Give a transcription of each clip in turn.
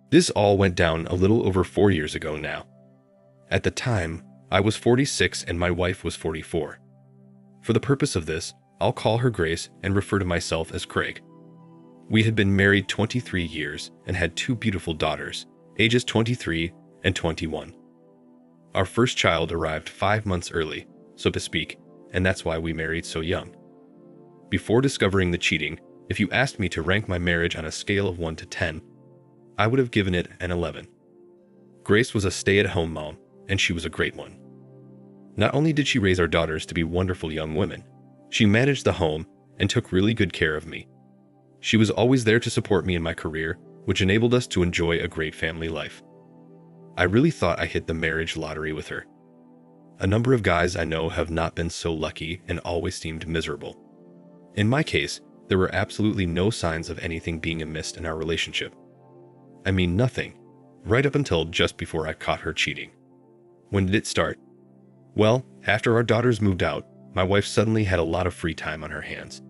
This all went down a little over 4 years ago now. At the time, I was 46 and my wife was 44. For the purpose of this, I'll call her Grace and refer to myself as Craig. We had been married 23 years and had 2 beautiful daughters, ages 23 and 21. Our first child arrived 5 months early, so to speak, and that's why we married so young. Before discovering the cheating, if you asked me to rank my marriage on a scale of 1 to 10, I would have given it an 11. Grace was a stay-at-home mom, and she was a great one. Not only did she raise our daughters to be wonderful young women, she managed the home and took really good care of me. She was always there to support me in my career, which enabled us to enjoy a great family life. I really thought I hit the marriage lottery with her. A number of guys I know have not been so lucky and always seemed miserable. In my case, there were absolutely no signs of anything being amiss in our relationship. I mean nothing, right up until just before I caught her cheating. When did it start? Well, after our daughters moved out, my wife suddenly had a lot of free time on her hands.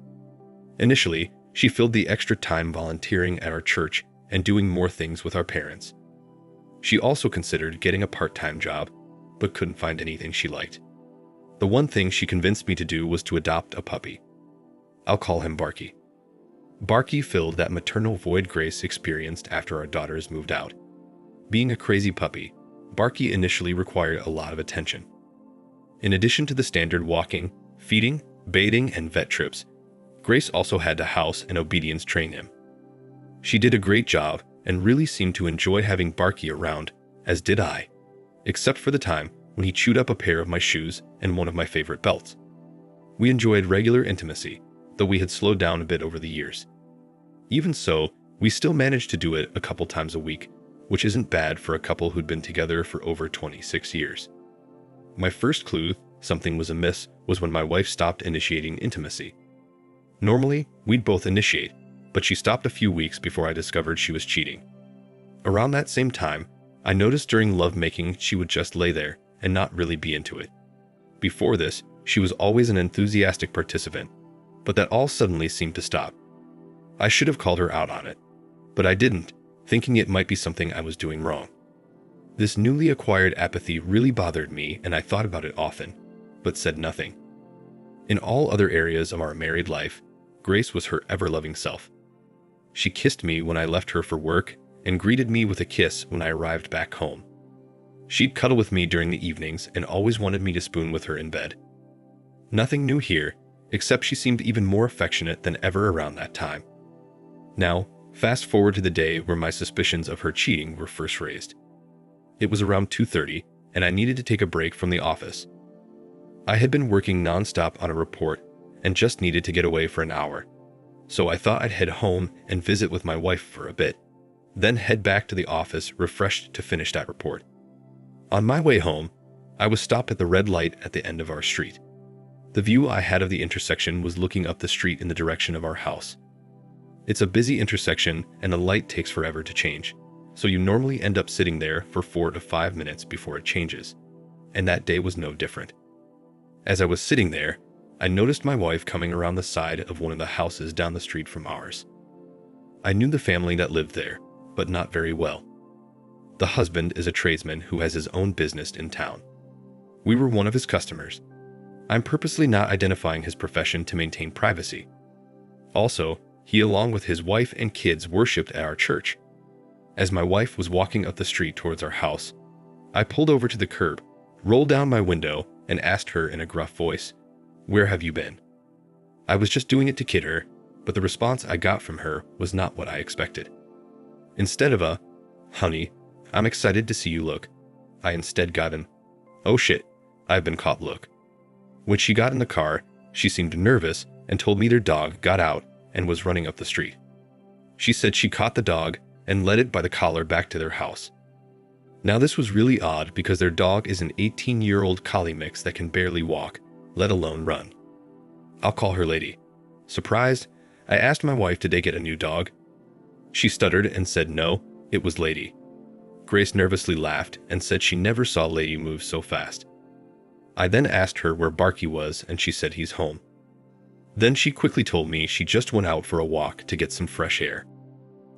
Initially, she filled the extra time volunteering at our church and doing more things with our parents. She also considered getting a part-time job, but couldn't find anything she liked. The one thing she convinced me to do was to adopt a puppy. I'll call him Barky. Barky filled that maternal void Grace experienced after our daughters moved out. Being a crazy puppy, Barky initially required a lot of attention. In addition to the standard walking, feeding, bathing, and vet trips, Grace also had to house and obedience train him. She did a great job and really seemed to enjoy having Barky around, as did I, except for the time when he chewed up a pair of my shoes and one of my favorite belts. We enjoyed regular intimacy, though we had slowed down a bit over the years. Even so, we still managed to do it a couple times a week, which isn't bad for a couple who'd been together for over 26 years. My first clue something was amiss was when my wife stopped initiating intimacy. Normally, we'd both initiate, but she stopped a few weeks before I discovered she was cheating. Around that same time, I noticed during lovemaking she would just lay there and not really be into it. Before this, she was always an enthusiastic participant, but that all suddenly seemed to stop. I should have called her out on it, but I didn't, thinking it might be something I was doing wrong. This newly acquired apathy really bothered me, and I thought about it often, but said nothing. In all other areas of our married life, Grace was her ever-loving self. She kissed me when I left her for work and greeted me with a kiss when I arrived back home. She'd cuddle with me during the evenings and always wanted me to spoon with her in bed. Nothing new here, except she seemed even more affectionate than ever around that time. Now, fast forward to the day where my suspicions of her cheating were first raised. It was around 2:30, and I needed to take a break from the office. I had been working nonstop on a report and just needed to get away for an hour, so I thought I'd head home and visit with my wife for a bit, then head back to the office refreshed to finish that report. On my way home, I was stopped at the red light at the end of our street. The view I had of the intersection was looking up the street in the direction of our house. It's a busy intersection and the light takes forever to change, so you normally end up sitting there for 4 to 5 minutes before it changes, and that day was no different. As I was sitting there, I noticed my wife coming around the side of one of the houses down the street from ours. I knew the family that lived there, but not very well. The husband is a tradesman who has his own business in town. We were one of his customers. I'm purposely not identifying his profession to maintain privacy. Also, he along with his wife and kids worshipped at our church. As my wife was walking up the street towards our house, I pulled over to the curb, rolled down my window, and asked her in a gruff voice, "Where have you been?" I was just doing it to kid her, but the response I got from her was not what I expected. Instead of a, "Honey, I'm excited to see you" look, I instead got an, "Oh shit, I've been caught" look. When she got in the car, she seemed nervous and told me their dog got out and was running up the street. She said she caught the dog and led it by the collar back to their house. Now this was really odd because their dog is an 18-year-old collie mix that can barely walk, let alone run. I'll call her Lady. Surprised, I asked my wife did they get a new dog. She stuttered and said no, it was Lady. Grace nervously laughed and said she never saw Lady move so fast. I then asked her where Barky was and she said he's home. Then she quickly told me she just went out for a walk to get some fresh air.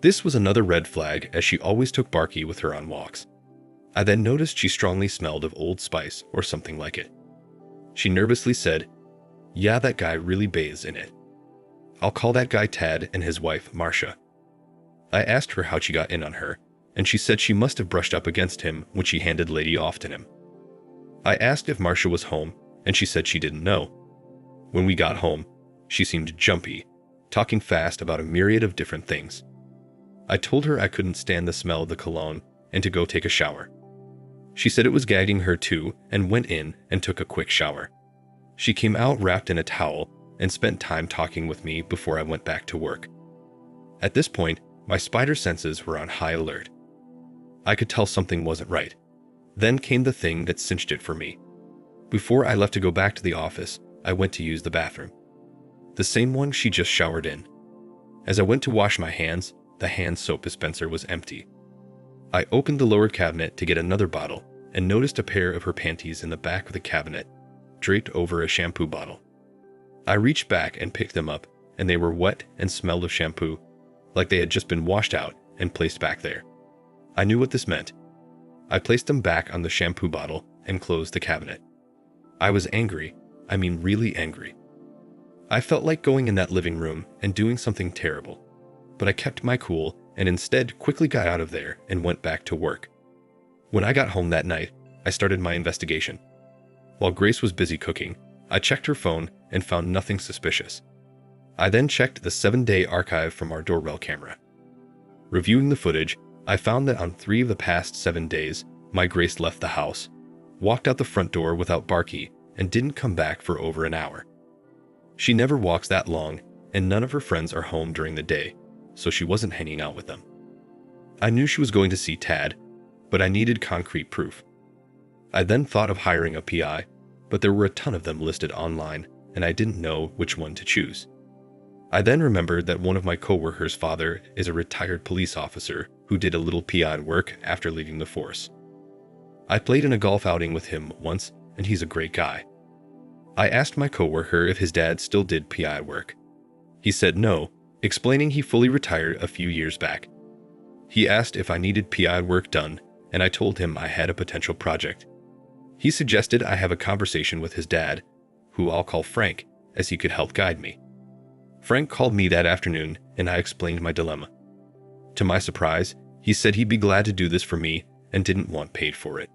This was another red flag, as she always took Barky with her on walks. I then noticed she strongly smelled of Old Spice or something like it. She nervously said, "Yeah, that guy really bathes in it. I'll call that guy Tad and his wife, Marcia." I asked her how she got in on her, and she said she must have brushed up against him when she handed Lady off to him. I asked if Marcia was home, and she said she didn't know. When we got home, she seemed jumpy, talking fast about a myriad of different things. I told her I couldn't stand the smell of the cologne and to go take a shower. She said it was gagging her too and went in and took a quick shower. She came out wrapped in a towel and spent time talking with me before I went back to work. At this point, my spider senses were on high alert. I could tell something wasn't right. Then came the thing that cinched it for me. Before I left to go back to the office, I went to use the bathroom. The same one she just showered in. As I went to wash my hands, the hand soap dispenser was empty. I opened the lower cabinet to get another bottle and noticed a pair of her panties in the back of the cabinet, draped over a shampoo bottle. I reached back and picked them up, and they were wet and smelled of shampoo, like they had just been washed out and placed back there. I knew what this meant. I placed them back on the shampoo bottle and closed the cabinet. I was angry, really angry. I felt like going in that living room and doing something terrible, but I kept my cool and instead quickly got out of there and went back to work. When I got home that night, I started my investigation. While Grace was busy cooking, I checked her phone and found nothing suspicious. I then checked the 7-day archive from our doorbell camera. Reviewing the footage, I found that on 3 of the past 7 days, my Grace left the house, walked out the front door without Barky, and didn't come back for over an hour. She never walks that long, and none of her friends are home during the day, so she wasn't hanging out with them. I knew she was going to see Tad, but I needed concrete proof. I then thought of hiring a PI, but there were a ton of them listed online, and I didn't know which one to choose. I then remembered that one of my coworkers' father is a retired police officer who did a little PI work after leaving the force. I played in a golf outing with him once, and he's a great guy. I asked my coworker if his dad still did PI work. He said no, explaining he fully retired a few years back. He asked if I needed PI work done, and I told him I had a potential project. He suggested I have a conversation with his dad, who I'll call Frank, as he could help guide me. Frank called me that afternoon, and I explained my dilemma. To my surprise, he said he'd be glad to do this for me and didn't want paid for it.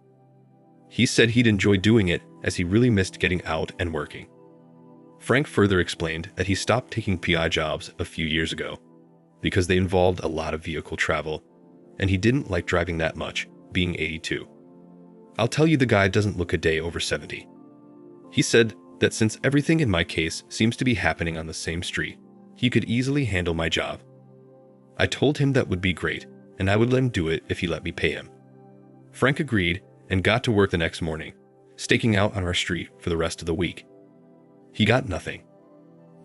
He said he'd enjoy doing it as he really missed getting out and working. Frank further explained that he stopped taking PI jobs a few years ago because they involved a lot of vehicle travel, and he didn't like driving that much, being 82. I'll tell you, the guy doesn't look a day over 70. He said that since everything in my case seems to be happening on the same street, he could easily handle my job. I told him that would be great, and I would let him do it if he let me pay him. Frank agreed and got to work the next morning, staking out on our street for the rest of the week. He got nothing.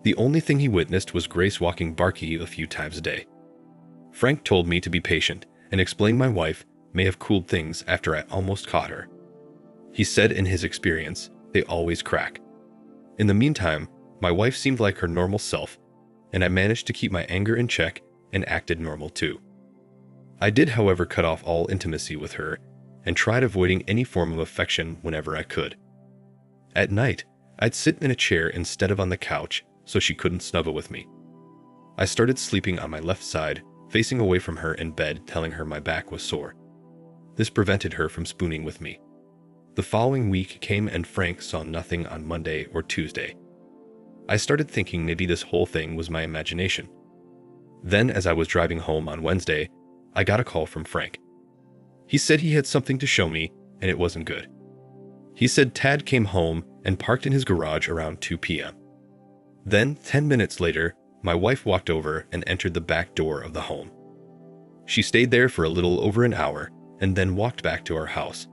The only thing he witnessed was Grace walking Barky a few times a day. Frank told me to be patient and explained my wife may have cooled things after I almost caught her. He said in his experience, they always crack. In the meantime, my wife seemed like her normal self, and I managed to keep my anger in check and acted normal too. I did, however, cut off all intimacy with her and tried avoiding any form of affection whenever I could. At night, I'd sit in a chair instead of on the couch so she couldn't snuggle with me. I started sleeping on my left side, facing away from her in bed, telling her my back was sore. This prevented her from spooning with me. The following week came and Frank saw nothing on Monday or Tuesday. I started thinking maybe this whole thing was my imagination. Then, as I was driving home on Wednesday, I got a call from Frank. He said he had something to show me, and it wasn't good. He said Tad came home and parked in his garage around 2 p.m. Then, 10 minutes later, my wife walked over and entered the back door of the home. She stayed there for a little over an hour and then walked back to our house.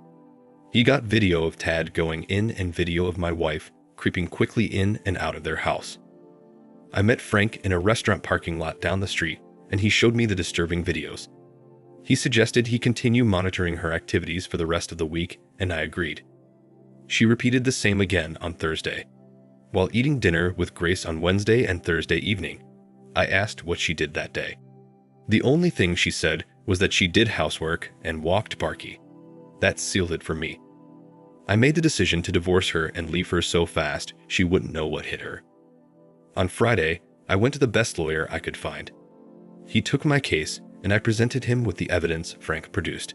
He got video of Tad going in and video of my wife creeping quickly in and out of their house. I met Frank in a restaurant parking lot down the street, and he showed me the disturbing videos. He suggested he continue monitoring her activities for the rest of the week, and I agreed. She repeated the same again on Thursday. While eating dinner with Grace on Wednesday and Thursday evening, I asked what she did that day. The only thing she said was that she did housework and walked Barky. That sealed it for me. I made the decision to divorce her and leave her so fast she wouldn't know what hit her. On Friday, I went to the best lawyer I could find. He took my case and I presented him with the evidence Frank produced.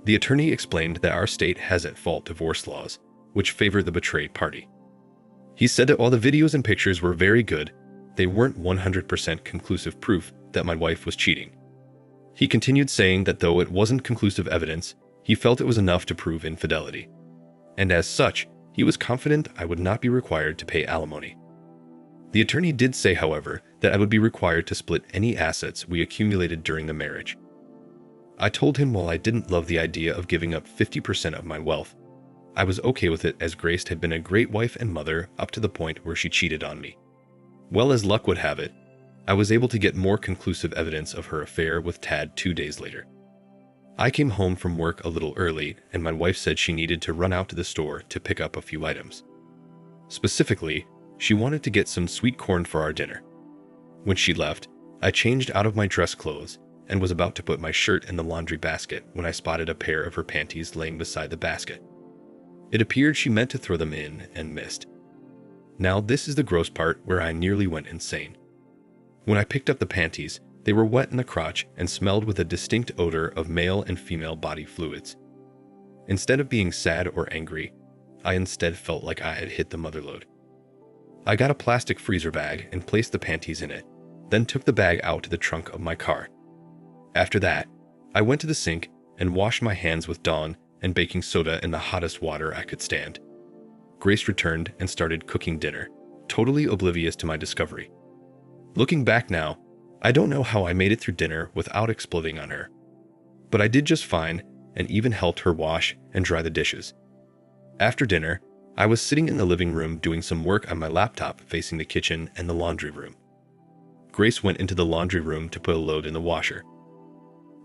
The attorney explained that our state has at fault divorce laws, which favor the betrayed party. He said that while the videos and pictures were very good, they weren't 100% conclusive proof that my wife was cheating. He continued saying that though it wasn't conclusive evidence, he felt it was enough to prove infidelity. And as such, he was confident I would not be required to pay alimony. The attorney did say, however, that I would be required to split any assets we accumulated during the marriage. I told him while I didn't love the idea of giving up 50% of my wealth, I was okay with it as Grace had been a great wife and mother up to the point where she cheated on me. Well, as luck would have it, I was able to get more conclusive evidence of her affair with Tad 2 days later. I came home from work a little early and my wife said she needed to run out to the store to pick up a few items. Specifically, she wanted to get some sweet corn for our dinner. When she left, I changed out of my dress clothes and was about to put my shirt in the laundry basket when I spotted a pair of her panties laying beside the basket. It appeared she meant to throw them in and missed. Now this is the gross part where I nearly went insane. When I picked up the panties, they were wet in the crotch and smelled with a distinct odor of male and female body fluids. Instead of being sad or angry, I instead felt like I had hit the motherlode. I got a plastic freezer bag and placed the panties in it, then took the bag out to the trunk of my car. After that, I went to the sink and washed my hands with Dawn and baking soda in the hottest water I could stand. Grace returned and started cooking dinner, totally oblivious to my discovery. Looking back now, I don't know how I made it through dinner without exploding on her. But I did just fine and even helped her wash and dry the dishes. After dinner, I was sitting in the living room doing some work on my laptop facing the kitchen and the laundry room. Grace went into the laundry room to put a load in the washer.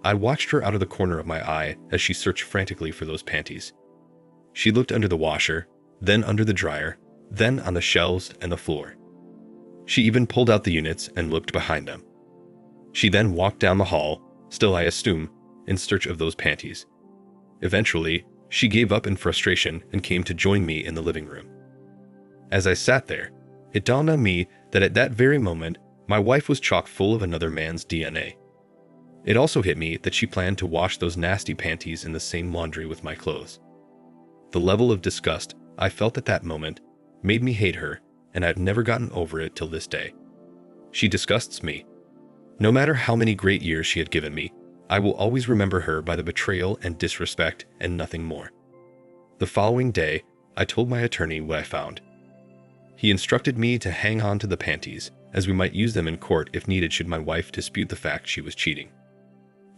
I watched her out of the corner of my eye as she searched frantically for those panties. She looked under the washer, then under the dryer, then on the shelves and the floor. She even pulled out the units and looked behind them. She then walked down the hall, still I assume, in search of those panties. Eventually, she gave up in frustration and came to join me in the living room. As I sat there, it dawned on me that at that very moment, my wife was chock full of another man's DNA. It also hit me that she planned to wash those nasty panties in the same laundry with my clothes. The level of disgust I felt at that moment made me hate her, and I've never gotten over it till this day. She disgusts me. No matter how many great years she had given me, I will always remember her by the betrayal and disrespect and nothing more. The following day, I told my attorney what I found. He instructed me to hang on to the panties, as we might use them in court if needed should my wife dispute the fact she was cheating.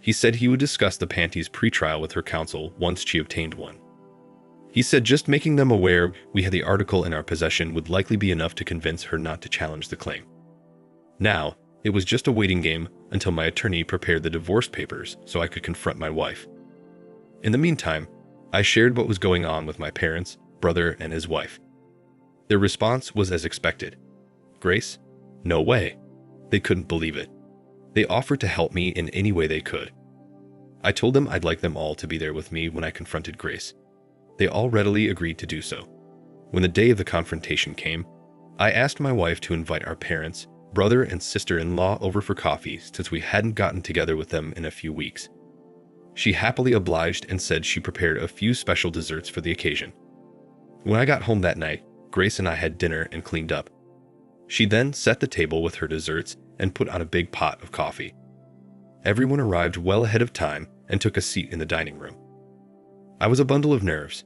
He said he would discuss the panties pre-trial with her counsel once she obtained one. He said just making them aware we had the article in our possession would likely be enough to convince her not to challenge the claim. Now, it was just a waiting game until my attorney prepared the divorce papers so I could confront my wife. In the meantime, I shared what was going on with my parents, brother, and his wife. Their response was as expected. Grace? No way. They couldn't believe it. They offered to help me in any way they could. I told them I'd like them all to be there with me when I confronted Grace. They all readily agreed to do so. When the day of the confrontation came, I asked my wife to invite our parents, brother and sister-in-law over for coffee since we hadn't gotten together with them in a few weeks. She happily obliged and said she prepared a few special desserts for the occasion. When I got home that night, Grace and I had dinner and cleaned up. She then set the table with her desserts and put on a big pot of coffee. Everyone arrived well ahead of time and took a seat in the dining room. I was a bundle of nerves.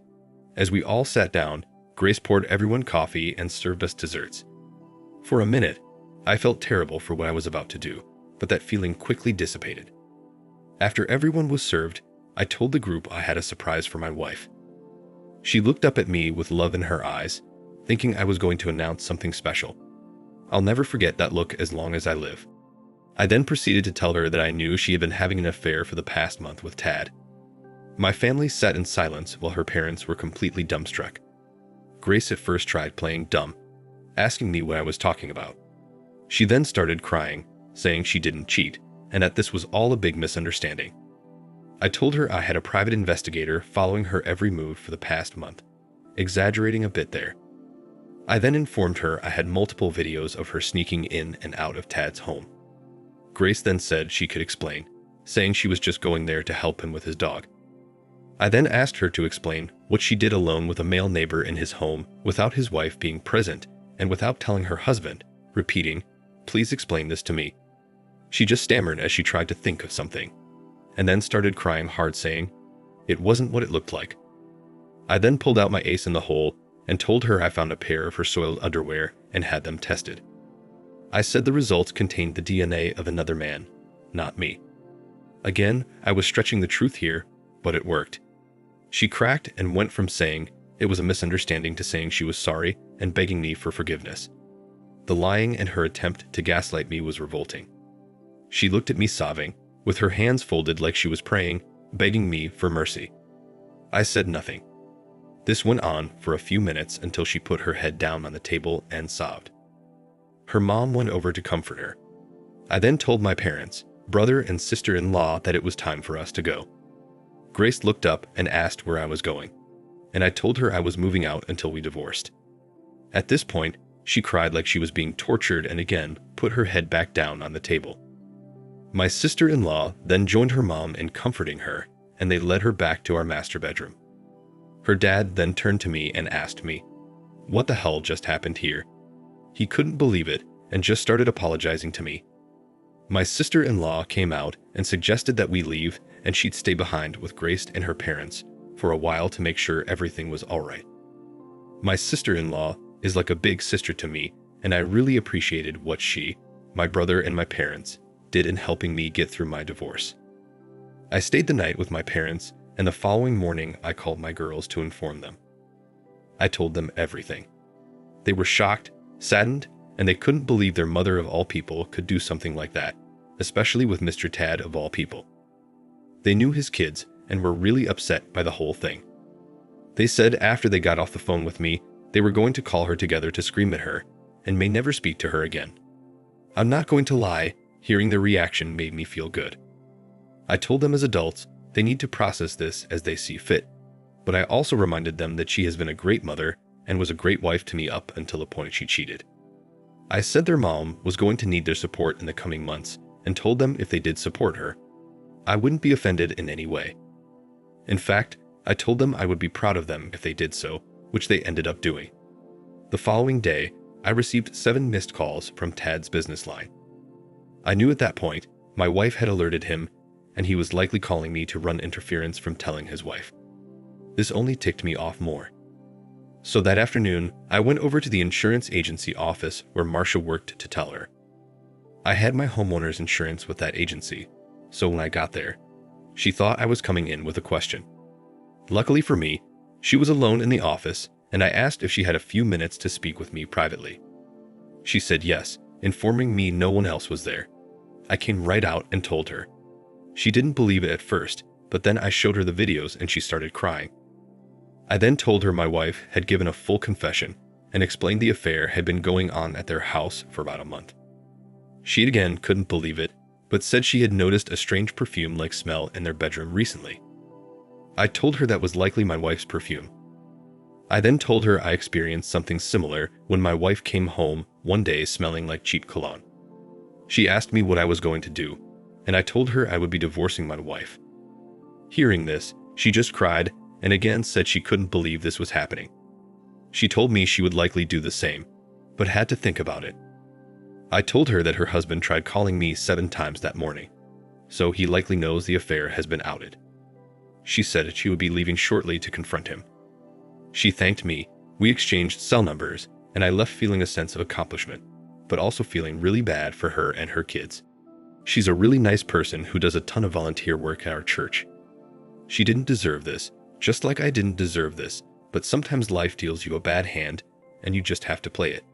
As we all sat down, Grace poured everyone coffee and served us desserts. For a minute, I felt terrible for what I was about to do, but that feeling quickly dissipated. After everyone was served, I told the group I had a surprise for my wife. She looked up at me with love in her eyes, thinking I was going to announce something special. I'll never forget that look as long as I live. I then proceeded to tell her that I knew she had been having an affair for the past month with Tad. My family sat in silence while her parents were completely dumbstruck. Grace at first tried playing dumb, asking me what I was talking about. She then started crying, saying she didn't cheat, and that this was all a big misunderstanding. I told her I had a private investigator following her every move for the past month, exaggerating a bit there. I then informed her I had multiple videos of her sneaking in and out of Tad's home. Grace then said she could explain, saying she was just going there to help him with his dog. I then asked her to explain what she did alone with a male neighbor in his home without his wife being present and without telling her husband, repeating, "Please explain this to me." She just stammered as she tried to think of something, and then started crying hard, saying, "It wasn't what it looked like." I then pulled out my ace in the hole and told her I found a pair of her soiled underwear and had them tested. I said the results contained the DNA of another man, not me. Again, I was stretching the truth here, but it worked. She cracked and went from saying it was a misunderstanding to saying she was sorry and begging me for forgiveness. The lying and her attempt to gaslight me was revolting. She looked at me sobbing, with her hands folded like she was praying, begging me for mercy. I said nothing. This went on for a few minutes until she put her head down on the table and sobbed. Her mom went over to comfort her. I then told my parents, brother and sister-in-law that it was time for us to go. Grace looked up and asked where I was going, and I told her I was moving out until we divorced. At this point, she cried like she was being tortured and again put her head back down on the table. My sister-in-law then joined her mom in comforting her, and they led her back to our master bedroom. Her dad then turned to me and asked me, "What the hell just happened here?" He couldn't believe it and just started apologizing to me. My sister-in-law came out and suggested that we leave and she'd stay behind with Grace and her parents for a while to make sure everything was all right. My sister-in-law is like a big sister to me, and I really appreciated what she, my brother, and my parents did in helping me get through my divorce. I stayed the night with my parents, and the following morning I called my girls to inform them. I told them everything. They were shocked, saddened, and they couldn't believe their mother of all people could do something like that, especially with Mr. Tad of all people. They knew his kids and were really upset by the whole thing. They said after they got off the phone with me, they were going to call her together to scream at her and may never speak to her again. I'm not going to lie, hearing their reaction made me feel good. I told them as adults they need to process this as they see fit, but I also reminded them that she has been a great mother and was a great wife to me up until the point she cheated. I said their mom was going to need their support in the coming months and told them if they did support her, I wouldn't be offended in any way. In fact, I told them I would be proud of them if they did so, which they ended up doing. The following day, I received 7 missed calls from Tad's business line. I knew at that point my wife had alerted him, and he was likely calling me to run interference from telling his wife. This only ticked me off more. So that afternoon, I went over to the insurance agency office where Marcia worked to tell her. I had my homeowner's insurance with that agency, so when I got there, she thought I was coming in with a question. Luckily for me, she was alone in the office, and I asked if she had a few minutes to speak with me privately. She said yes, informing me no one else was there. I came right out and told her. She didn't believe it at first, but then I showed her the videos and she started crying. I then told her my wife had given a full confession and explained the affair had been going on at their house for about a month. She again couldn't believe it, but said she had noticed a strange perfume-like smell in their bedroom recently. I told her that was likely my wife's perfume. I then told her I experienced something similar when my wife came home one day smelling like cheap cologne. She asked me what I was going to do, and I told her I would be divorcing my wife. Hearing this, she just cried and again said she couldn't believe this was happening. She told me she would likely do the same, but had to think about it. I told her that her husband tried calling me 7 times that morning, so he likely knows the affair has been outed. She said she would be leaving shortly to confront him. She thanked me, we exchanged cell numbers, and I left feeling a sense of accomplishment, but also feeling really bad for her and her kids. She's a really nice person who does a ton of volunteer work at our church. She didn't deserve this, just like I didn't deserve this, but sometimes life deals you a bad hand, and you just have to play it.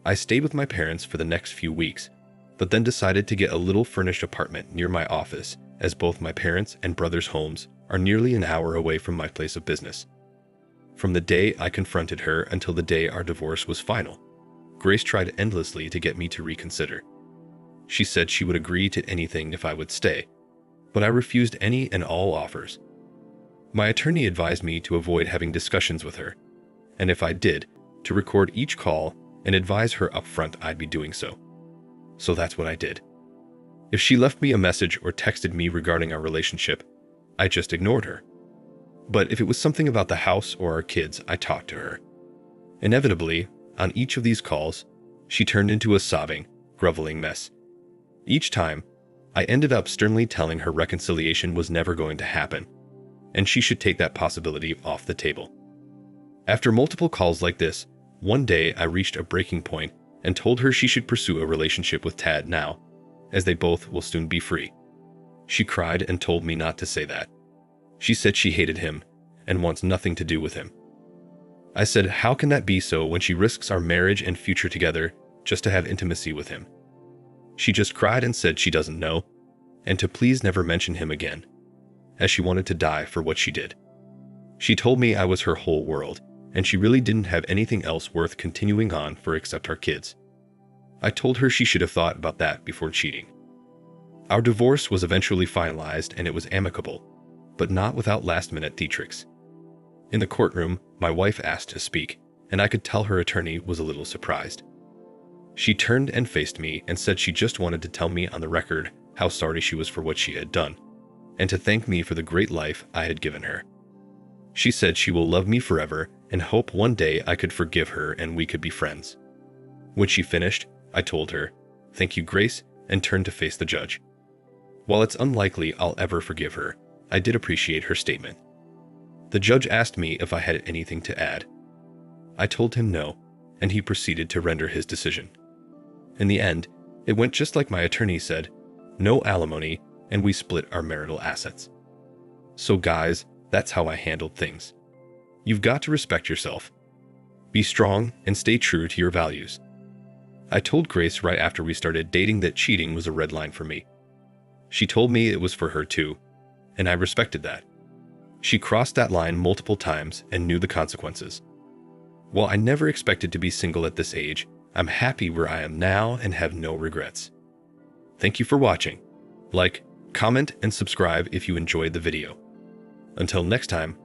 I stayed with my parents for the next few weeks, but then decided to get a little furnished apartment near my office, as both my parents' and brother's homes are nearly an hour away from my place of business. From the day I confronted her until the day our divorce was final, Grace tried endlessly to get me to reconsider. She said she would agree to anything if I would stay, but I refused any and all offers. My attorney advised me to avoid having discussions with her, and if I did, to record each call and advise her upfront I'd be doing so. So that's what I did. If she left me a message or texted me regarding our relationship, I just ignored her. But if it was something about the house or our kids, I talked to her. Inevitably, on each of these calls, she turned into a sobbing, groveling mess. Each time, I ended up sternly telling her reconciliation was never going to happen, and she should take that possibility off the table. After multiple calls like this, one day I reached a breaking point and told her she should pursue a relationship with Tad now, as they both will soon be free. She cried and told me not to say that. She said she hated him and wants nothing to do with him. I said, how can that be so when she risks our marriage and future together just to have intimacy with him? She just cried and said she doesn't know, and to please never mention him again, as she wanted to die for what she did. She told me I was her whole world, and she really didn't have anything else worth continuing on for except our kids. I told her she should have thought about that before cheating. Our divorce was eventually finalized and it was amicable, but not without last-minute theatrics. In the courtroom, my wife asked to speak, and I could tell her attorney was a little surprised. She turned and faced me and said she just wanted to tell me on the record how sorry she was for what she had done, and to thank me for the great life I had given her. She said she will love me forever and hope one day I could forgive her and we could be friends. When she finished, I told her, "Thank you, Grace," and turned to face the judge. While it's unlikely I'll ever forgive her, I did appreciate her statement. The judge asked me if I had anything to add. I told him no, and he proceeded to render his decision. In the end, it went just like my attorney said, no alimony, and we split our marital assets. So guys, that's how I handled things. You've got to respect yourself. Be strong and stay true to your values. I told Grace right after we started dating that cheating was a red line for me. She told me it was for her too, and I respected that. She crossed that line multiple times and knew the consequences. While I never expected to be single at this age, I'm happy where I am now and have no regrets. Thank you for watching. Like, comment, and subscribe if you enjoyed the video. Until next time,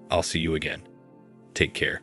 I'll see you again. Take care.